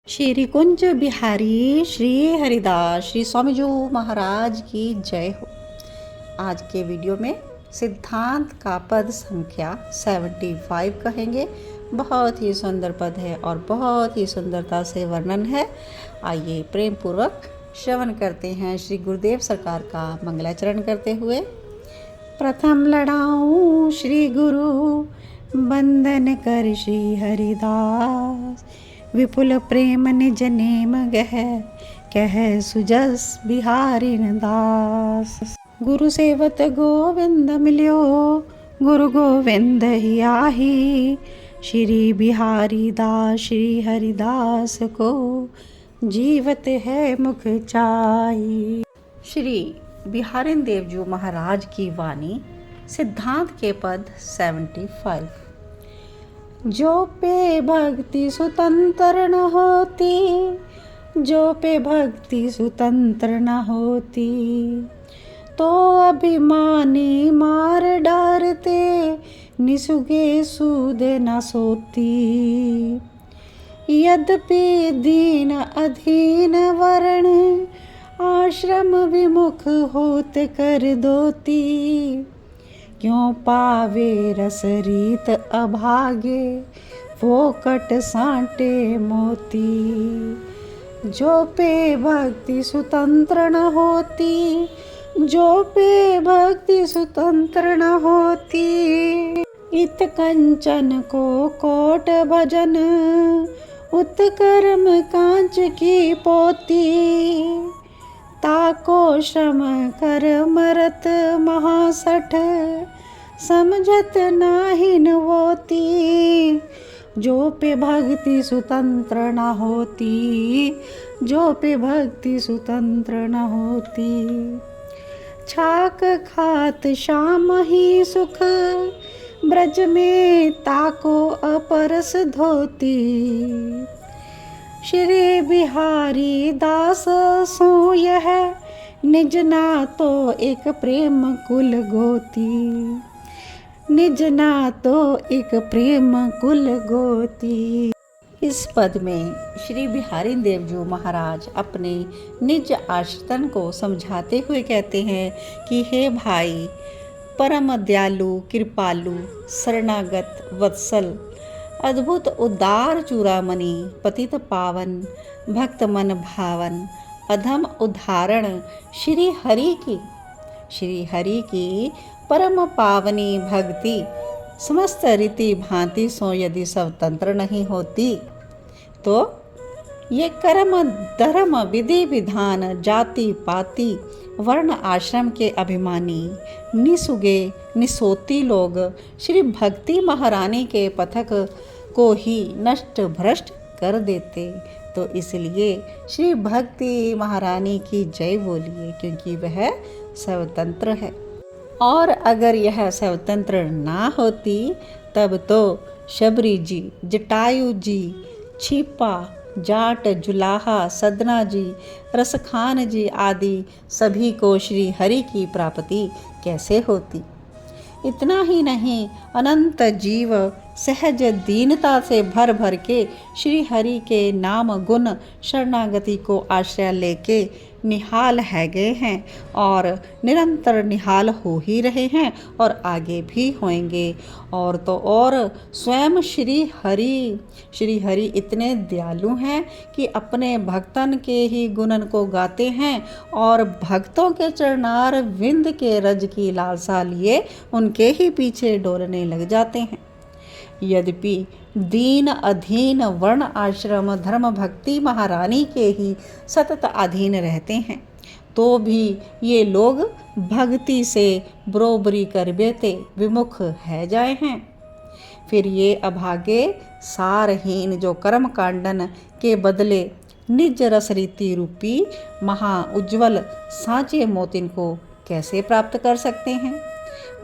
श्री कुंज बिहारी श्री हरिदास श्री स्वामीजू महाराज की जय हो। आज के वीडियो में सिद्धांत का पद संख्या 75 कहेंगे। बहुत ही सुंदर पद है और बहुत ही सुंदरता से वर्णन है। आइए प्रेम पूर्वक श्रवण करते हैं श्री गुरुदेव सरकार का मंगलाचरण करते हुए। प्रथम लड़ाऊं श्री गुरु बंदन कर श्री हरिदास, विपुल प्रेम निज नेम गह कह सुजस बिहारी दास। गुरु सेवत गोविंद मिल्यो गुरु गोविंद ही आही, श्री बिहारी दास श्री हरिदास को जीवत है मुख चाही। श्री बिहारिन देवजू महाराज की वाणी, सिद्धांत के पद 75। जो पे भक्ति स्वतंत्र न होती, जो पे भक्ति स्वतंत्र न होती, तो अभिमानी मार डारते निसुगे सूद न सोती। यद्यपि दीन अधीन वर्ण, आश्रम विमुख होत कर दोती, क्यों पावे रस रीत अभागे फोकट साँटे मोती। जो पे भक्ति स्वतंत्र न होती, जो पे भक्ति स्वतंत्र न होती, इत कंचन को कोट भजन उत्कर्म कांच की पोती। ताको श्रम कर मरत महासठ, समझत नाहिन होती। जो पे भक्ति स्वतंत्र न होती, जो पे भक्ति स्वतंत्र न होती। छाक खात शाम ही सुख, ब्रज में ताको अपरस धोती। श्री बिहारी दास सो यह, निज ना तो एक प्रेम कुल गोती, निज ना तो एक प्रेम कुल गोती। इस पद में श्री बिहारी देवजू महाराज अपने निज आश्रितन को समझाते हुए कहते हैं कि हे भाई, परम दयालु कृपालु शरणागत वत्सल अद्भुत उदार चूड़ामणि पतित पावन भक्त मन भावन अधम उदाहरण श्री हरि की परम पावनी भक्ति समस्त रीति भांति सो यदि स्वतंत्र नहीं होती, तो ये कर्म धर्म विधि विधान जाति पाति वर्ण आश्रम के अभिमानी निसुगे निसोती लोग श्री भक्ति महारानी के पथक को ही नष्ट भ्रष्ट कर देते। तो इसलिए श्री भक्ति महारानी की जय बोलिए, क्योंकि वह स्वतंत्र है। और अगर यह स्वतंत्र ना होती, तब तो शबरी जी, जटायु जी, छिपा जाट जुलाहा सदना जी, रसखान जी आदि सभी को श्री हरि की प्राप्ति कैसे होती। इतना ही नहीं, अनंत जीव सहज दीनता से भर भर के श्री हरि के नाम गुण शरणागति को आश्रय लेके निहाल है गए हैं और निरंतर निहाल हो ही रहे हैं और आगे भी होंगे। और तो और स्वयं श्री हरि इतने दयालु हैं कि अपने भक्तन के ही गुणन को गाते हैं और भक्तों के चरणार विंद के रज की लालसा लिए उनके ही पीछे डोलने लग जाते हैं। यद्यपि दीन अधीन वर्ण आश्रम धर्म भक्ति महारानी के ही सतत अधीन रहते हैं, तो भी ये लोग भक्ति से बरोबरी कर बेते विमुख है जाए हैं। फिर ये अभागे सारहीन जो कर्म कांडन के बदले निज रस रीति रूपी महा उज्ज्वल सांचे मोतिन को कैसे प्राप्त कर सकते हैं।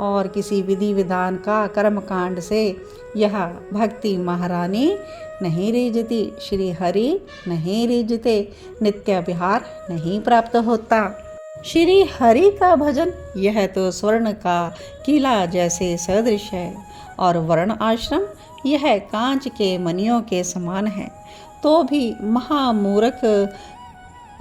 और किसी विधि विधान का कर्म कांड से यह भक्ति महारानी नहीं रीझती, श्री हरि नहीं रीझते, नित्य विहार नहीं प्राप्त होता। श्री हरि का भजन यह तो स्वर्ण का किला जैसे सदृश है और वर्ण आश्रम यह कांच के मणियों के समान है। तो भी महामूर्ख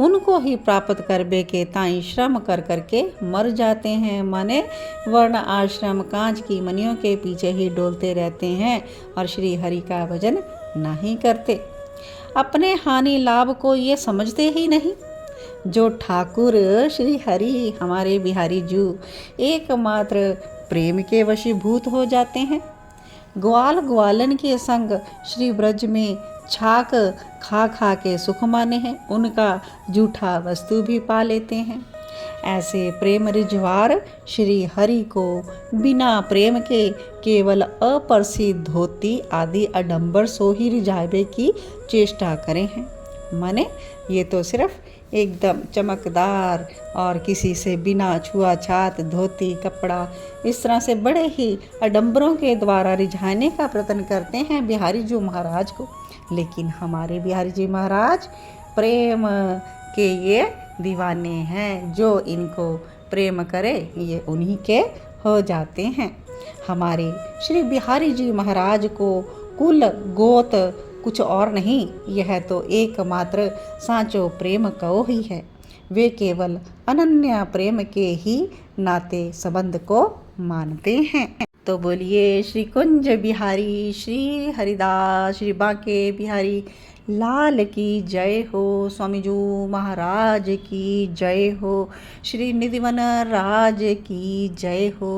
उनको ही प्राप्त करबे के ताई श्रम कर करके मर जाते हैं। माने वर्ण आश्रम कांच की मनियों के पीछे ही डोलते रहते हैं और श्री हरि का भजन नहीं करते। अपने हानि लाभ को ये समझते ही नहीं। जो ठाकुर श्री हरि हमारे बिहारी जू एकमात्र प्रेम के वशीभूत हो जाते हैं। ग्वाल ग्वालन के संग श्री ब्रज में छाक खा खा के सुख माने हैं, उनका जूठा वस्तु भी पा लेते हैं। ऐसे प्रेम रिजवार श्री हरि को बिना प्रेम के केवल अप्रसिद्ध धोती आदि अडंबर सो ही रिझावे की चेष्टा करें हैं। माने ये तो सिर्फ एकदम चमकदार और किसी से बिना छुआछात धोती कपड़ा इस तरह से बड़े ही अडंबरों के द्वारा रिझाने का प्रयत्न करते हैं बिहारी जी महाराज को। लेकिन हमारे बिहारी जी महाराज प्रेम के ये दीवाने हैं। जो इनको प्रेम करे ये उन्हीं के हो जाते हैं। हमारे श्री बिहारी जी महाराज को कुल गोत कुछ और नहीं, यह तो एकमात्र साँचो प्रेम कहो ही है। वे केवल अनन्य प्रेम के ही नाते संबंध को मानते हैं। तो बोलिए श्री कुंज बिहारी श्री हरिदास श्री बांके बिहारी लाल की जय हो। स्वामी जी महाराज की जय हो। श्री निधिवन राज की जय हो।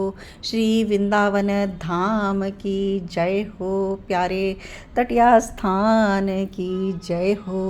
श्री वृंदावन धाम की जय हो। प्यारे तटिया स्थान की जय हो।